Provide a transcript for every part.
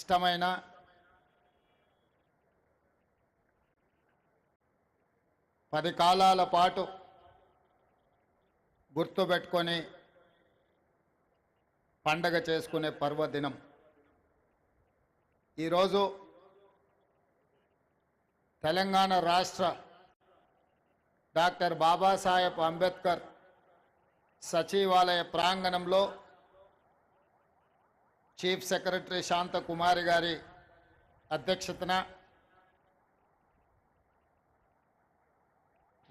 ఇష్టమైన పది కాలాల పాటు గుర్తుపెట్టుకొని పండగ చేసుకునే పర్వదినం. ఈరోజు తెలంగాణ రాష్ట్ర డాక్టర్ బాబాసాహెబ్ అంబేద్కర్ సచివాలయ ప్రాంగణంలో చీఫ్ సెక్రటరీ శాంతకుమారి గారి అధ్యక్షతన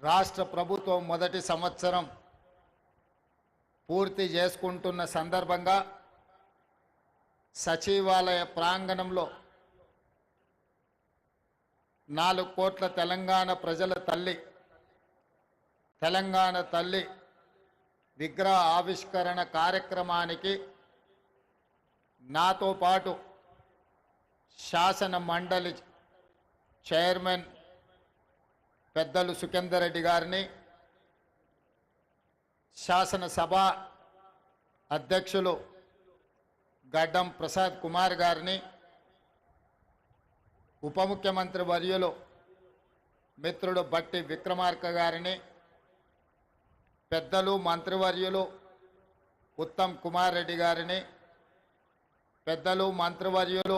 రాష్ట్ర ప్రభుత్వం మొదటి సంవత్సరం పూర్తి చేసుకుంటున్న సందర్భంగా సచివాలయ ప్రాంగణంలో 4 కోట్ల తెలంగాణ ప్రజల తల్లి తెలంగాణ తల్లి విగ్రహ ఆవిష్కరణ కార్యక్రమానికి నాతో పాటు శాసన మండలి చైర్మన్ పెద్దలు సుఖేందర్ రెడ్డి గారిని, శాసనసభ అధ్యక్షులు గడ్డం ప్రసాద్ కుమార్ గారిని, ఉప ముఖ్యమంత్రి వర్యులు మిత్రుడు బట్టి విక్రమార్క గారిని, పెద్దలు మంత్రివర్యులు ఉత్తమ్ కుమార్ రెడ్డి గారిని, పెద్దలు మంత్రివర్యులు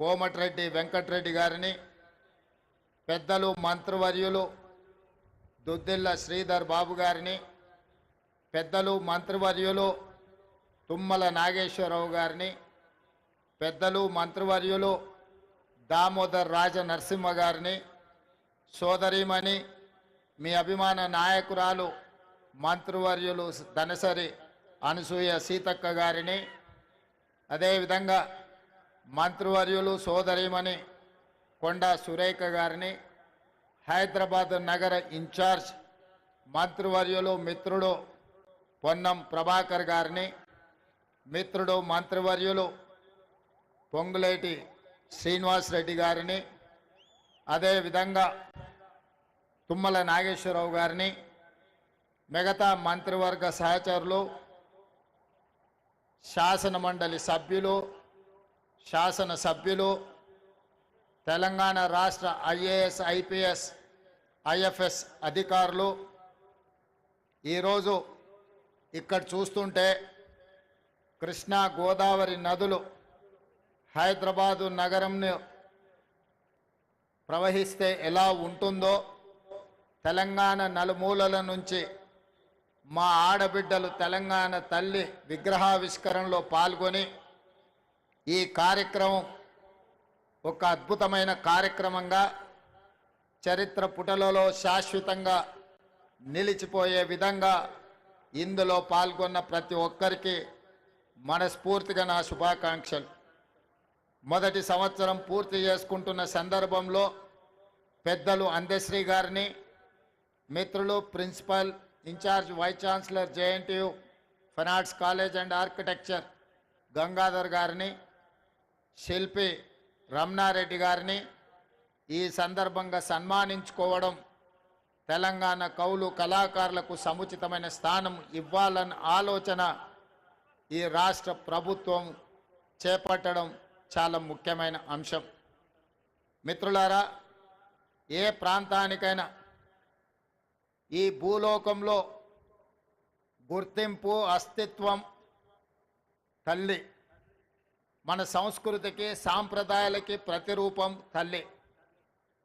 కోమటిరెడ్డి వెంకటరెడ్డి గారిని, పెద్దలు మంత్రివర్యులు దుద్దిల్ల శ్రీధర్ బాబు గారిని, పెద్దలు మంత్రివర్యులు తుమ్మల నాగేశ్వరరావు గారిని, పెద్దలు మంత్రివర్యులు దామోదర్ రాజ నరసింహ గారిని, సోదరీమణి మీ అభిమాన నాయకురాలు మంత్రివర్యులు ధనసరి అనసూయ సీతక్క గారిని, అదేవిధంగా మంత్రివర్యులు సోదరీమణి కొండా సురేఖ గారిని, హైదరాబాద్ నగర ఇన్ఛార్జ్ మంత్రివర్యులు మిత్రుడు పొన్నం ప్రభాకర్ గారిని, మిత్రుడు మంత్రివర్యులు పొంగులేటి శ్రీనివాస్ రెడ్డి గారిని, అదేవిధంగా తుమ్మల నాగేశ్వరరావు గారిని, మిగతా మంత్రివర్గ సహచరులు, శాసన మండలి సభ్యులు, శాసనసభ్యులు, తెలంగాణ రాష్ట్ర ఐఏఎస్ ఐపీఎస్ ఐఎఫ్ఎస్ అధికారులు, ఈరోజు ఇక్కడ చూస్తుంటే కృష్ణా గోదావరి నదులు హైదరాబాదు నగరంను ప్రవహిస్తే ఎలా ఉంటుందో తెలంగాణ నలుమూలల నుంచి మా ఆడబిడ్డలు తెలంగాణ తల్లి విగ్రహావిష్కరణలో పాల్గొని ఈ కార్యక్రమం ఒక అద్భుతమైన కార్యక్రమంగా చరిత్ర పుటలలో శాశ్వతంగా నిలిచిపోయే విధంగా ఇందులో పాల్గొన్న ప్రతి ఒక్కరికి మనస్ఫూర్తిగా నా శుభాకాంక్షలు. మొదటి సంవత్సరం పూర్తి చేసుకుంటున్న సందర్భంలో పెద్దలు అందశ్రీ గారిని, మిత్రులు principal incharge vice chancellor JNTU fine arts college and architecture Gangadhar గారిని, శిల్పి రమణారెడ్డి గారిని ఈ సందర్భంగా సన్మానించుకోవడం తెలంగాణ కవులు కళాకారులకు సముచితమైన స్థానం ఇవ్వాలన్న ఆలోచన ఈ రాష్ట్ర ప్రభుత్వం చేపట్టడం చాలా ముఖ్యమైన అంశం. మిత్రులారా, ఏ ప్రాంతానికైనా ఈ భూలోకంలో గుర్తింపు అస్తిత్వం తల్లి. మన సంస్కృతికి సాంప్రదాయాలకి ప్రతిరూపం తల్లి.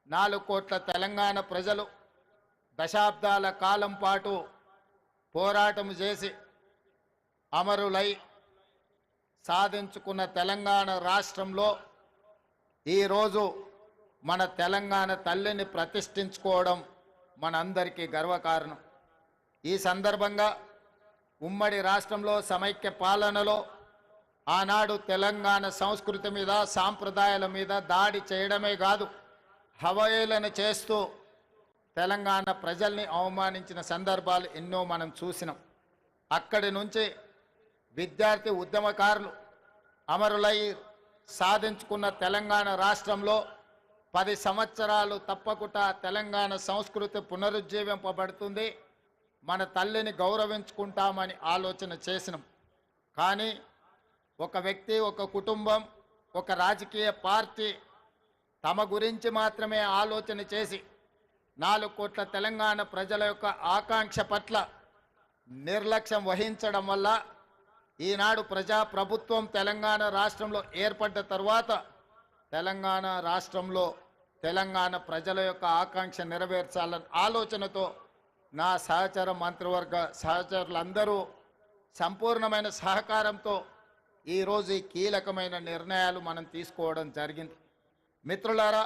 4 కోట్ల తెలంగాణ ప్రజలు దశాబ్దాల కాలం పాటు పోరాటం చేసి అమరులై సాధించుకున్న తెలంగాణ రాష్ట్రంలో ఈరోజు మన తెలంగాణ తల్లిని ప్రతిష్ఠించుకోవడం మనందరికీ గర్వకారణం. ఈ సందర్భంగా ఉమ్మడి రాష్ట్రంలో సమైక్య పాలనలో ఆనాడు తెలంగాణ సంస్కృతి మీద సాంప్రదాయాల మీద దాడి చేయడమే కాదు, హవయేళన చేస్తూ తెలంగాణ ప్రజల్ని అవమానించిన సందర్భాలు ఎన్నో మనం చూసినాం. అక్కడి నుంచి విద్యార్థి ఉద్యమకారులు అమరులై సాధించుకున్న తెలంగాణ రాష్ట్రంలో 10 సంవత్సరాలు తప్పకుండా తెలంగాణ సంస్కృతి పునరుజ్జీవింపబడుతుంది, మన తల్లిని గౌరవించుకుంటామని ఆలోచన చేసినాం. కానీ ఒక వ్యక్తి, ఒక కుటుంబం, ఒక రాజకీయ పార్టీ తమ గురించి మాత్రమే ఆలోచన చేసి 4 కోట్ల తెలంగాణ ప్రజల యొక్క ఆకాంక్ష పట్ల నిర్లక్ష్యం వహించడం వల్ల ఈనాడు ప్రజాప్రభుత్వం తెలంగాణ రాష్ట్రంలో ఏర్పడ్డ తర్వాత తెలంగాణ రాష్ట్రంలో తెలంగాణ ప్రజల యొక్క ఆకాంక్ష నెరవేర్చాలన్న ఆలోచనతో నా సహచర మంత్రివర్గ సహచరులందరూ సంపూర్ణమైన సహకారంతో ఈరోజు ఈ కీలకమైన నిర్ణయాలు మనం తీసుకోవడం జరిగింది. మిత్రులారా,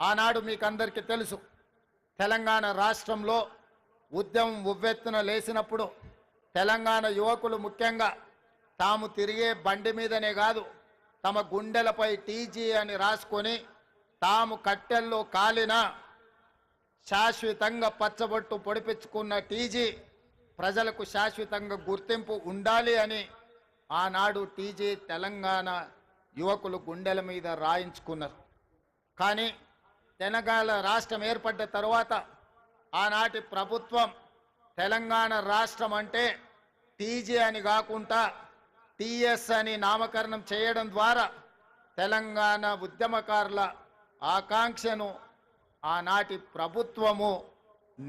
ఆనాడు మీకు అందరికీ తెలుసు, తెలంగాణ రాష్ట్రంలో ఉద్యమం ఉవ్వెత్తున లేచినప్పుడు తెలంగాణ యువకులు ముఖ్యంగా తాము తిరిగే బండి మీదనే కాదు, తమ గుండెలపై టీజీ అని రాసుకొని తాము కట్టెల్లో కాలిన శాశ్వతంగా పచ్చబొట్టు పొడిపించుకున్న టీజీ ప్రజలకు శాశ్వతంగా గుర్తింపు ఉండాలి అని ఆనాడు టీజీ తెలంగాణ యువకులు గుండెల మీద రాయించుకున్నారు. కానీ తెలంగాణ రాష్ట్రం ఏర్పడ్డ తర్వాత ఆనాటి ప్రభుత్వం తెలంగాణ రాష్ట్రం అంటే టీజీ అని కాకుండా టీఎస్ అని నామకరణం చేయడం ద్వారా తెలంగాణ ఉద్యమకారుల ఆకాంక్షను ఆనాటి ప్రభుత్వము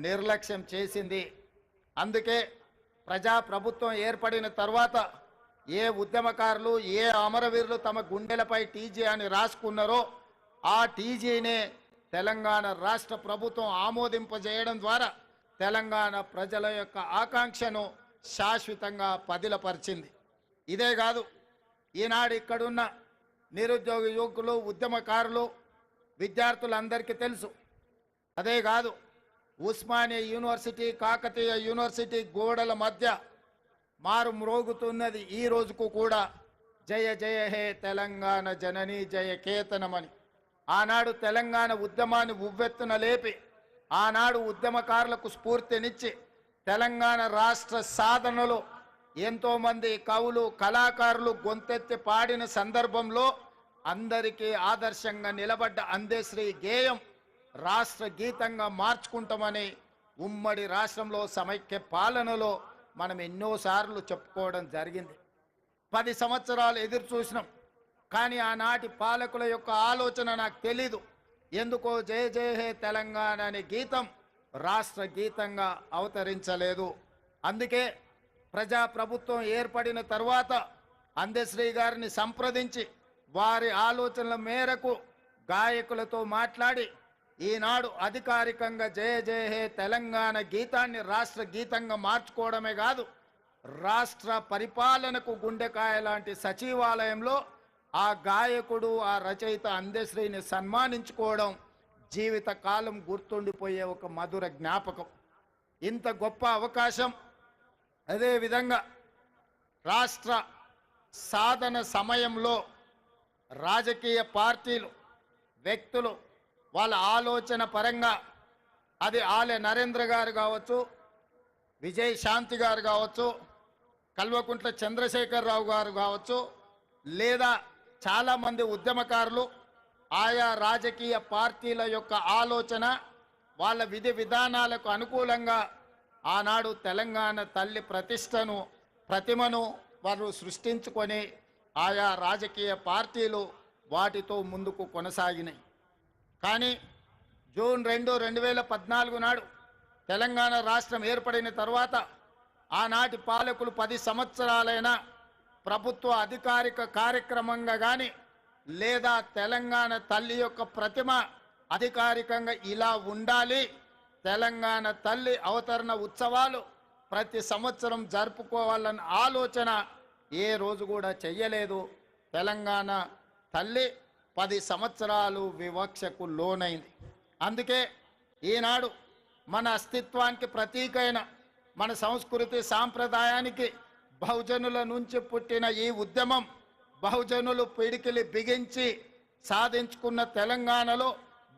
నిర్లక్ష్యం చేసింది. అందుకే ప్రజాప్రభుత్వం ఏర్పడిన తర్వాత ఏ ఉద్యమకారులు, ఏ అమరవీరులు తమ గుండెలపై టీజీ అని రాసుకున్నారో ఆ టీజీనే తెలంగాణ రాష్ట్ర ప్రభుత్వం ఆమోదింపజేయడం ద్వారా తెలంగాణ ప్రజల యొక్క ఆకాంక్షను శాశ్వతంగా పదిలపరిచింది. ఇదే కాదు, ఈనాడు ఇక్కడున్న నిరుద్యోగ యువకులు, ఉద్యమకారులు, విద్యార్థులందరికీ తెలుసు. అదే కాదు, ఉస్మానియా యూనివర్సిటీ, కాకతీయ యూనివర్సిటీ గోడల మధ్య మారు మ్రోగుతున్నది ఈ రోజుకు కూడా జయ జయ హే తెలంగాణ జనని జయ కేతనమని. ఆనాడు తెలంగాణ ఉద్యమాన్ని ఉవ్వెత్తున లేపి ఆనాడు ఉద్యమకారులకు స్ఫూర్తినిచ్చి తెలంగాణ రాష్ట్ర సాధనలో ఎంతోమంది కవులు, కళాకారులు గొంతెత్తి పాడిన సందర్భంలో అందరికీ ఆదర్శంగా నిలబడ్డ అందశ్రీ గేయం రాష్ట్ర గీతంగా మార్చుకుంటామని ఉమ్మడి రాష్ట్రంలో సమైక్య పాలనలో మనం ఎన్నోసార్లు చెప్పుకోవడం జరిగింది. 10 సంవత్సరాలు ఎదురు చూసినాం, కానీ ఆనాటి పాలకుల యొక్క ఆలోచన నాకు తెలీదు. ఎందుకో జయ జయ హే తెలంగాణ అనే గీతం రాష్ట్ర గీతంగా అవతరించలేదు. అందుకే ప్రజాప్రభుత్వం ఏర్పడిన తర్వాత అందశ్రీ గారిని సంప్రదించి వారి ఆలోచనల మేరకు గాయకులతో మాట్లాడి ఈనాడు అధికారికంగా జయ జయ హే తెలంగాణ గీతాన్ని రాష్ట్ర గీతంగా మార్చుకోవడమే కాదు, రాష్ట్ర పరిపాలనకు గుండెకాయ లాంటి సచివాలయంలో ఆ గాయకుడు, ఆ రచయిత అందశ్రీని సన్మానించుకోవడం జీవితకాలం గుర్తుండిపోయే ఒక మధుర జ్ఞాపకం. ఇంత గొప్ప అవకాశం, అదేవిధంగా రాష్ట్ర సాధన సమయంలో రాజకీయ పార్టీలు, వ్యక్తులు వాళ్ళ ఆలోచన పరంగా అది ఆలె నరేంద్ర గారు కావచ్చు, విజయ్ శాంతి గారు కావచ్చు, కల్వకుంట్ల చంద్రశేఖరరావు గారు కావచ్చు, లేదా చాలామంది ఉద్యమకారులు ఆయా రాజకీయ పార్టీల యొక్క ఆలోచన, వాళ్ళ విధి విధానాలకు అనుకూలంగా ఆనాడు తెలంగాణ తల్లి ప్రతిమను వారు సృష్టించుకొని ఆయా రాజకీయ పార్టీలు వాటితో ముందుకు కొనసాగినాయి. కానీ జూన్ 2, 2014 నాడు తెలంగాణ రాష్ట్రం ఏర్పడిన తర్వాత ఆనాటి పాలకులు 10 సంవత్సరాలైనా ప్రభుత్వ అధికారిక కార్యక్రమంగా కానీ లేదా తెలంగాణ తల్లి యొక్క ప్రతిమ అధికారికంగా ఇలా ఉండాలి, తెలంగాణ తల్లి అవతరణ ఉత్సవాలు ప్రతి సంవత్సరం జరుపుకోవాలన్న ఆలోచన ఏ రోజు కూడా చెయ్యలేదు. తెలంగాణ తల్లి 10 సంవత్సరాలు వివక్షకు లోనైంది. అందుకే ఈనాడు మన అస్తిత్వానికి ప్రతీకైన, మన సంస్కృతి సాంప్రదాయానికి బహుజనుల నుంచి పుట్టిన ఈ ఉద్యమం బహుజనులు పిడికిలి బిగించి సాధించుకున్న తెలంగాణలో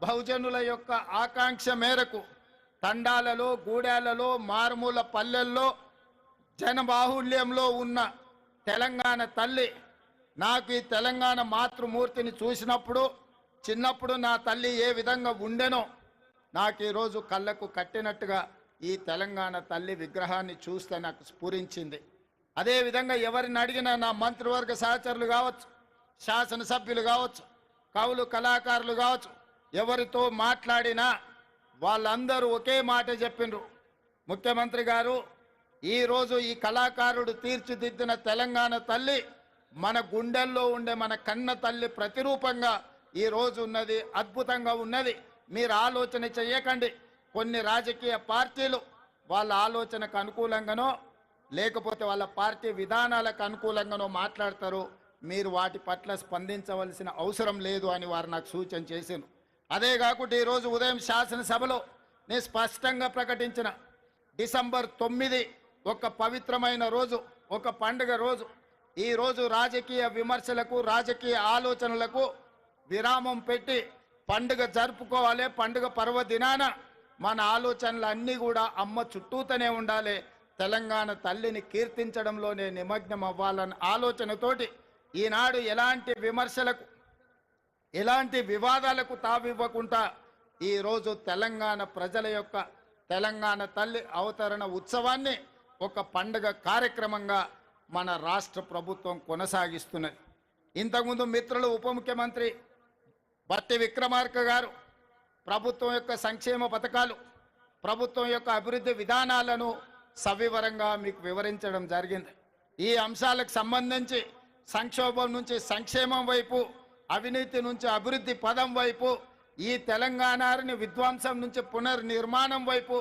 బహుజనుల యొక్క ఆకాంక్ష మేరకు తండాలలో, గూడాలలో, మారుమూల పల్లెల్లో జనబాహుళ్యంలో ఉన్న తెలంగాణ తల్లి, నాకు ఈ తెలంగాణ మాతృమూర్తిని చూసినప్పుడు చిన్నప్పుడు నా తల్లి ఏ విధంగా ఉండెనో నాకు ఈరోజు కళ్ళకు కట్టినట్టుగా ఈ తెలంగాణ తల్లి విగ్రహాన్ని చూస్తే నాకు స్ఫురించింది. అదేవిధంగా ఎవరిని అడిగినా నా మంత్రివర్గ సహచరులు కావచ్చు, శాసనసభ్యులు కావచ్చు, కవులు కళాకారులు కావచ్చు, ఎవరితో మాట్లాడినా వాళ్ళందరూ ఒకే మాట చెప్పిండ్రు. ముఖ్యమంత్రి గారు, ఈరోజు ఈ కళాకారుడు తీర్చిదిద్దిన తెలంగాణ తల్లి మన గుండెల్లో ఉండే మన కన్న తల్లి ప్రతిరూపంగా ఈరోజు ఉన్నది, అద్భుతంగా ఉన్నది. మీరు ఆలోచన చేయకండి. కొన్ని రాజకీయ పార్టీలు వాళ్ళ ఆలోచనకు అనుకూలంగానో లేకపోతే వాళ్ళ పార్టీ విధానాలకు అనుకూలంగానో మాట్లాడతారు. మీరు వాటి పట్ల స్పందించవలసిన అవసరం లేదు అని వారు నాకు సూచన చేశారు. అదే కాకుండా ఈరోజు ఉదయం శాసనసభలో నేను స్పష్టంగా ప్రకటించిన డిసెంబర్ 9 ఒక పవిత్రమైన రోజు, ఒక పండుగ రోజు. ఈరోజు రాజకీయ విమర్శలకు, రాజకీయ ఆలోచనలకు విరామం పెట్టి పండుగ జరుపుకోవాలి. పండుగ పర్వదినాన మన ఆలోచనలు అన్నీ కూడా అమ్మ చుట్టూతోనే ఉండాలి, తెలంగాణ తల్లిని కీర్తించడంలోనే నిమగ్నం అవ్వాలన్న ఆలోచనతోటి ఈనాడు ఎలాంటి విమర్శలకు, ఎలాంటి వివాదాలకు తావివ్వకుండా ఈరోజు తెలంగాణ ప్రజల యొక్క తెలంగాణ తల్లి అవతరణ ఉత్సవాన్ని ఒక పండుగ కార్యక్రమంగా మన రాష్ట్ర ప్రభుత్వం కొనసాగిస్తున్నది. ఇంతకుముందు మిత్రులు ఉప ముఖ్యమంత్రి బట్టి విక్రమార్క గారు ప్రభుత్వం యొక్క సంక్షేమ పథకాలు, ప్రభుత్వం యొక్క అభివృద్ధి విధానాలను సవివరంగా మీకు వివరించడం జరిగింది. ఈ అంశాలకు సంబంధించి సంక్షోభం నుంచి సంక్షేమం వైపు, అవినీతి నుంచి అభివృద్ధి పదం వైపు, ఈ తెలంగాణని విధ్వంసం నుంచి పునర్నిర్మాణం వైపు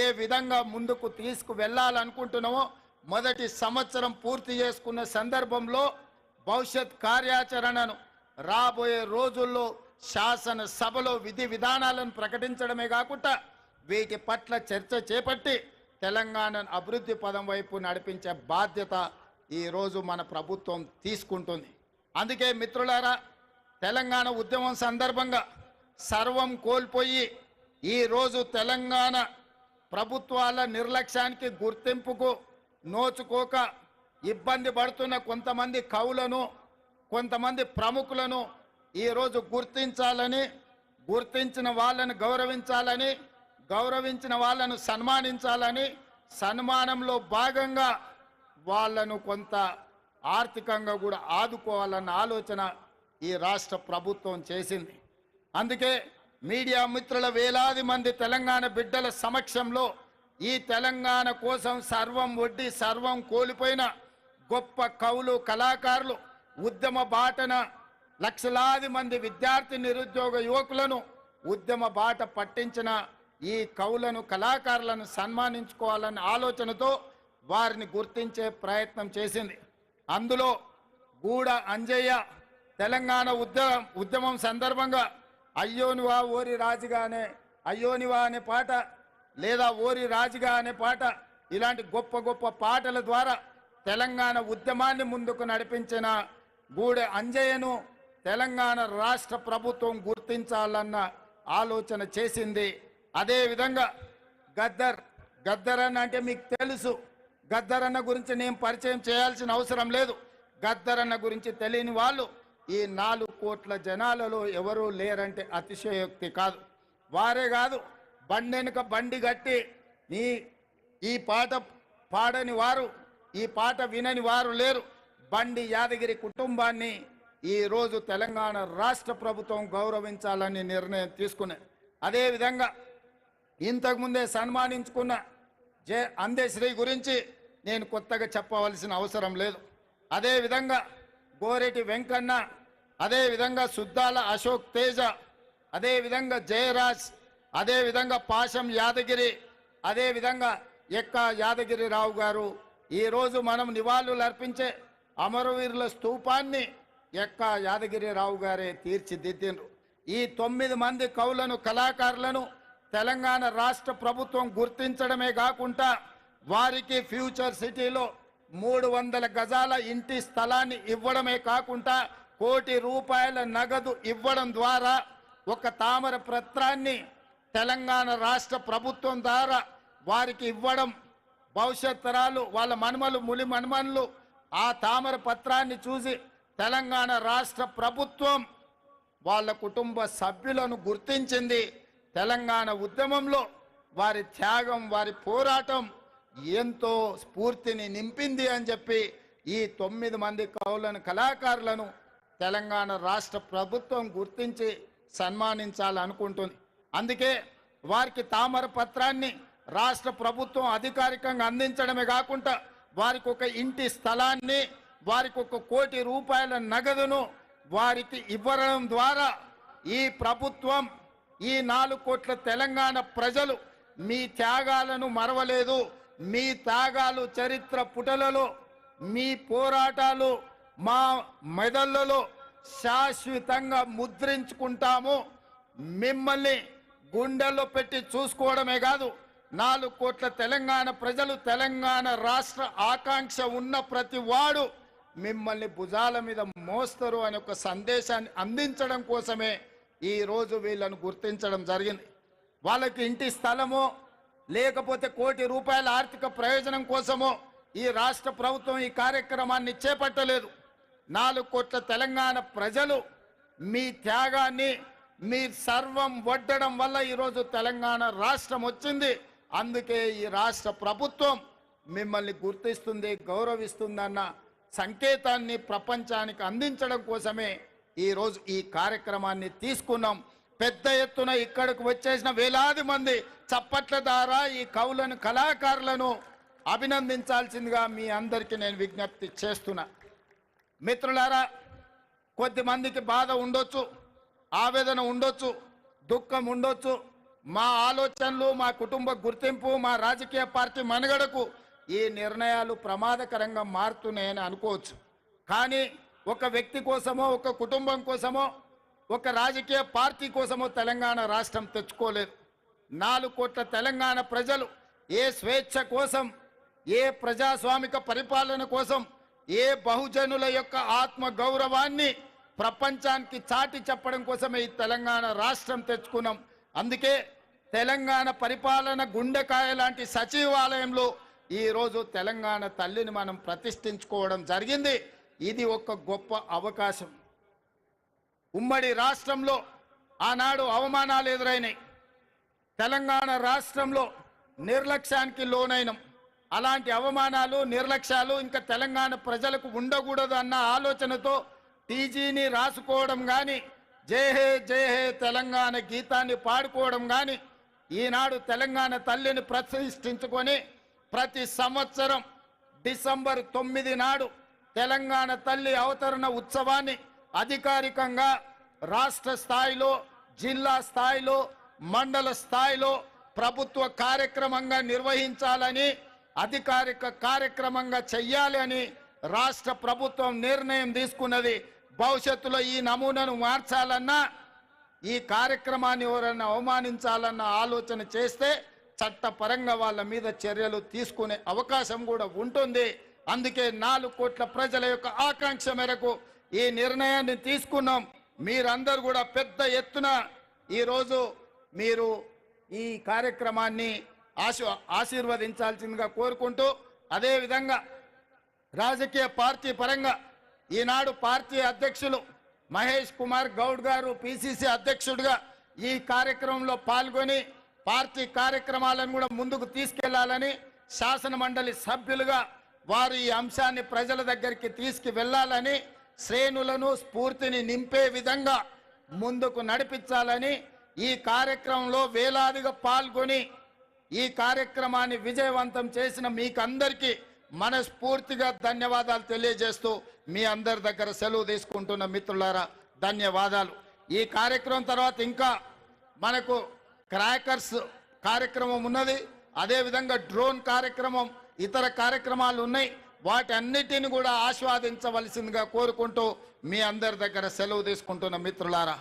ఏ విధంగా ముందుకు తీసుకువెళ్ళాలనుకుంటున్నామో మొదటి సంవత్సరం పూర్తి చేసుకున్న సందర్భంలో భవిష్యత్ కార్యాచరణను రాబోయే రోజుల్లో శాసనసభలో విధి విధానాలను ప్రకటించడమే కాకుండా వీటి పట్ల చర్చ చేపట్టి తెలంగాణను అభివృద్ధి పదం వైపు నడిపించే బాధ్యత ఈరోజు మన ప్రభుత్వం తీసుకుంటుంది. అందుకే మిత్రులారా, తెలంగాణ ఉద్యమం సందర్భంగా సర్వం కోల్పోయి ఈరోజు తెలంగాణ ప్రభుత్వాల నిర్లక్ష్యానికి, గుర్తింపుకు నోచుకోక ఇబ్బంది పడుతున్న కొంతమంది కవులను, కొంతమంది ప్రముఖులను ఈరోజు గుర్తించాలని, గుర్తించిన వాళ్ళను గౌరవించాలని, గౌరవించిన వాళ్ళను సన్మానించాలని, సన్మానంలో భాగంగా వాళ్ళను కొంత ఆర్థికంగా కూడా ఆదుకోవాలన్న ఆలోచన ఈ రాష్ట్ర ప్రభుత్వం చేసింది. అందుకే మీడియా మిత్రుల వేలాది మంది తెలంగాణ బిడ్డల సమక్షంలో ఈ తెలంగాణ కోసం సర్వం ఒడ్డి సర్వం కోల్పోయిన గొప్ప కవులు, కళాకారులు, ఉద్యమ బాటన లక్షలాది మంది విద్యార్థి, నిరుద్యోగ యువకులను ఉద్యమ బాట పట్టించిన ఈ కవులను, కళాకారులను సన్మానించుకోవాలన్న ఆలోచనతో వారిని గుర్తించే ప్రయత్నం చేసింది. అందులో గూడ అంజయ్య తెలంగాణ ఉద్యమం సందర్భంగా అయ్యోనివా ఓరి రాజుగానే, అయ్యోనివా అనే పాట, లేదా ఓరి రాజుగా అనే పాట, ఇలాంటి గొప్ప గొప్ప పాటల ద్వారా తెలంగాణ ఉద్యమాన్ని ముందుకు నడిపించిన గూడె అంజయ్యను తెలంగాణ రాష్ట్ర ప్రభుత్వం గుర్తించాలన్న ఆలోచన చేసింది. అదేవిధంగా గద్దర్ అన్న అంటే మీకు తెలుసు. గద్దర్ అన్న గురించి నేను పరిచయం చేయాల్సిన అవసరం లేదు. గద్దర్ అన్న గురించి తెలియని వాళ్ళు ఈ 4 కోట్ల జనాలలో ఎవరూ లేరంటే అతిశయోక్తి కాదు. వారే కాదు, బండెనుక బండి గట్టి ఈ పాట పాడని వారు, ఈ పాట వినని వారు లేరు. బండి యాదగిరి కుటుంబాన్ని ఈరోజు తెలంగాణ రాష్ట్ర ప్రభుత్వం గౌరవించాలని నిర్ణయం తీసుకున్నది. అదేవిధంగా ఇంతకుముందే సన్మానించుకున్న అందశ్రీ గురించి నేను కొత్తగా చెప్పవలసిన అవసరం లేదు. అదేవిధంగా గోరెటి వెంకన్న, అదేవిధంగా సుద్దాల అశోక్ తేజ, అదేవిధంగా జయరాజ్, అదేవిధంగా పాశం యాదగిరి, అదేవిధంగా ఎక్క యాదగిరిరావు గారు ఈరోజు మనం నివాళులు అర్పించే అమరవీరుల స్తూపాన్ని ఎక్క యాదగిరిరావు గారే తీర్చిదిద్దిండ్రు. ఈ 9 మంది కవులను, కళాకారులను తెలంగాణ రాష్ట్ర ప్రభుత్వం గుర్తించడమే కాకుండా వారికి ఫ్యూచర్ సిటీలో 300 గజాల ఇంటి స్థలాన్ని ఇవ్వడమే కాకుండా ₹1 కోటి నగదు ఇవ్వడం ద్వారా ఒక తామర పత్రాన్ని తెలంగాణ రాష్ట్ర ప్రభుత్వం ద్వారా వారికి ఇవ్వడం, భవిష్యత్ తరాలు వాళ్ళ మనుమలు, ములి మనుమనులు ఆ తామర పత్రాన్ని చూసి తెలంగాణ రాష్ట్ర ప్రభుత్వం వాళ్ళ కుటుంబ సభ్యులను గుర్తించింది. తెలంగాణ ఉద్యమంలో వారి త్యాగం, వారి పోరాటం ఎంతో స్ఫూర్తిని నింపింది అని చెప్పి ఈ 9 మంది కవులను కళాకారులను తెలంగాణ రాష్ట్ర ప్రభుత్వం గుర్తించి సన్మానించాలనుకుంటుంది. అందుకే వారికి తామర పత్రాన్ని రాష్ట్ర ప్రభుత్వం అధికారికంగా అందించడమే కాకుండా వారికి ఒక ఇంటి స్థలాన్ని, వారికి 1 కోటి రూపాయల నగదును వారికి ఇవ్వడం ద్వారా ఈ ప్రభుత్వం, ఈ 4 కోట్ల తెలంగాణ ప్రజలు మీ త్యాగాలను మరవలేదు. మీ త్యాగాలు చరిత్ర పుటలలో, మీ పోరాటాలు మా మెదళ్లలో శాశ్వతంగా ముద్రించుకుంటాము. మిమ్మల్ని గుండెల్లో పెట్టి చూసుకోవడమే కాదు, 4 కోట్ల తెలంగాణ ప్రజలు, తెలంగాణ రాష్ట్ర ఆకాంక్ష ఉన్న ప్రతి వాడు మిమ్మల్ని భుజాల మీద మోస్తారు అనే ఒక సందేశాన్ని అందించడం కోసమే ఈ రోజు వీళ్ళను గుర్తించడం జరిగింది. వాళ్ళకి ఇంటి స్థలమో లేకపోతే 1 కోటి రూపాయల ఆర్థిక ప్రయోజనం కోసమో ఈ రాష్ట్ర ప్రభుత్వం ఈ కార్యక్రమాన్ని చేపట్టలేదు. 4 కోట్ల తెలంగాణ ప్రజలు మీ త్యాగాన్ని, మీ సర్వం వడ్డడం వల్ల ఈరోజు తెలంగాణ రాష్ట్రం వచ్చింది. అందుకే ఈ రాష్ట్ర ప్రభుత్వం మిమ్మల్ని గుర్తిస్తుంది, గౌరవిస్తుందన్న సంకేతాన్ని ప్రపంచానికి అందించడం కోసమే ఈరోజు ఈ కార్యక్రమాన్ని తీసుకున్నాం. పెద్ద ఎత్తున ఇక్కడికి వచ్చేసిన వేలాది మంది చప్పట్ల ద్వారా ఈ కవులను, కళాకారులను అభినందించాల్సిందిగా మీ అందరికీ నేను విజ్ఞప్తి చేస్తున్నా. మిత్రులారా, కొద్దిమందికి బాధ ఉండొచ్చు, ఆవేదన ఉండొచ్చు, దుఃఖం ఉండొచ్చు. మా ఆలోచనలు, మా కుటుంబ గుర్తింపు, మా రాజకీయ పార్టీ మనుగడకు ఈ నిర్ణయాలు ప్రమాదకరంగా మారుతున్నాయని అనుకోవచ్చు. కానీ ఒక వ్యక్తి కోసమో, ఒక కుటుంబం కోసమో, ఒక రాజకీయ పార్టీ కోసమో తెలంగాణ రాష్ట్రం తెచ్చుకోలేదు. 4 కోట్ల తెలంగాణ ప్రజలు ఏ స్వేచ్ఛ కోసం, ఏ ప్రజాస్వామిక పరిపాలన కోసం, ఏ బహుజనుల యొక్క ఆత్మ గౌరవాన్ని ప్రపంచానికి చాటి చెప్పడం కోసమే ఈ తెలంగాణ రాష్ట్రం తెచ్చుకున్నాం. అందుకే తెలంగాణ పరిపాలన గుండెకాయ లాంటి సచివాలయంలో ఈరోజు తెలంగాణ తల్లిని మనం ప్రతిష్ఠించుకోవడం జరిగింది. ఇది ఒక గొప్ప అవకాశం. ఉమ్మడి రాష్ట్రంలో ఆనాడు అవమానాలు ఎదురైనాయి. తెలంగాణ రాష్ట్రంలో నిర్లక్ష్యానికి లోనైనం. అలాంటి అవమానాలు, నిర్లక్ష్యాలు ఇంకా తెలంగాణ ప్రజలకు ఉండకూడదు అన్న ఆలోచనతో టీజీని రాసుకోవడం కానీ, జై హే జై హే తెలంగాణ గీతాన్ని పాడుకోవడం కానీ, ఈనాడు తెలంగాణ తల్లిని ప్రతిష్ఠించుకొని ప్రతి సంవత్సరం డిసెంబర్ 9 నాడు తెలంగాణ తల్లి అవతరణ ఉత్సవాన్ని అధికారికంగా రాష్ట్ర స్థాయిలో, జిల్లా స్థాయిలో, మండల స్థాయిలో ప్రభుత్వ కార్యక్రమంగా నిర్వహించాలని, అధికారిక కార్యక్రమంగా చెయ్యాలి అని రాష్ట్ర ప్రభుత్వం నిర్ణయం తీసుకున్నది. భవిష్యత్తులో ఈ నమూనాను మార్చాలన్నా, ఈ కార్యక్రమాన్ని ఎవరైనా అవమానించాలన్న ఆలోచన చేస్తే చట్టపరంగా వాళ్ళ మీద చర్యలు తీసుకునే అవకాశం కూడా ఉంటుంది. అందుకే 4 కోట్ల ప్రజల యొక్క ఆకాంక్ష మేరకు ఈ నిర్ణయాన్ని తీసుకున్నాం. మీరందరూ కూడా పెద్ద ఎత్తున ఈరోజు మీరు ఈ కార్యక్రమాన్ని ఆశీర్వదించాల్సిందిగా కోరుకుంటూ, అదేవిధంగా రాజకీయ పార్టీ పరంగా ఈనాడు పార్టీ అధ్యక్షులు మహేష్ కుమార్ గౌడ్ గారు పిసిసి అధ్యక్షుడిగా ఈ కార్యక్రమంలో పాల్గొని పార్టీ కార్యక్రమాలను కూడా ముందుకు తీసుకెళ్లాలని, శాసన మండలి సభ్యులుగా వారు ఈ అంశాన్ని ప్రజల దగ్గరికి తీసుకువెళ్లాలని, శ్రేణులను స్ఫూర్తిని నింపే విధంగా ముందుకు నడిపించాలని, ఈ కార్యక్రమంలో వేలాదిగా పాల్గొని ఈ కార్యక్రమాన్ని విజయవంతం చేసిన మీకందరికీ మనస్ఫూర్తిగా ధన్యవాదాలు తెలియజేస్తూ మీ అందరి దగ్గర సెలవు తీసుకుంటున్న మిత్రులారా, ధన్యవాదాలు. ఈ కార్యక్రమం తర్వాత ఇంకా మనకు క్రాకర్స్ కార్యక్రమం ఉన్నది, అదేవిధంగా డ్రోన్ కార్యక్రమం, ఇతర కార్యక్రమాలు ఉన్నాయి. వాటన్నిటిని కూడా ఆస్వాదించవలసిందిగా కోరుకుంటూ మీ అందరి దగ్గర సెలవు తీసుకుంటున్న మిత్రులారా.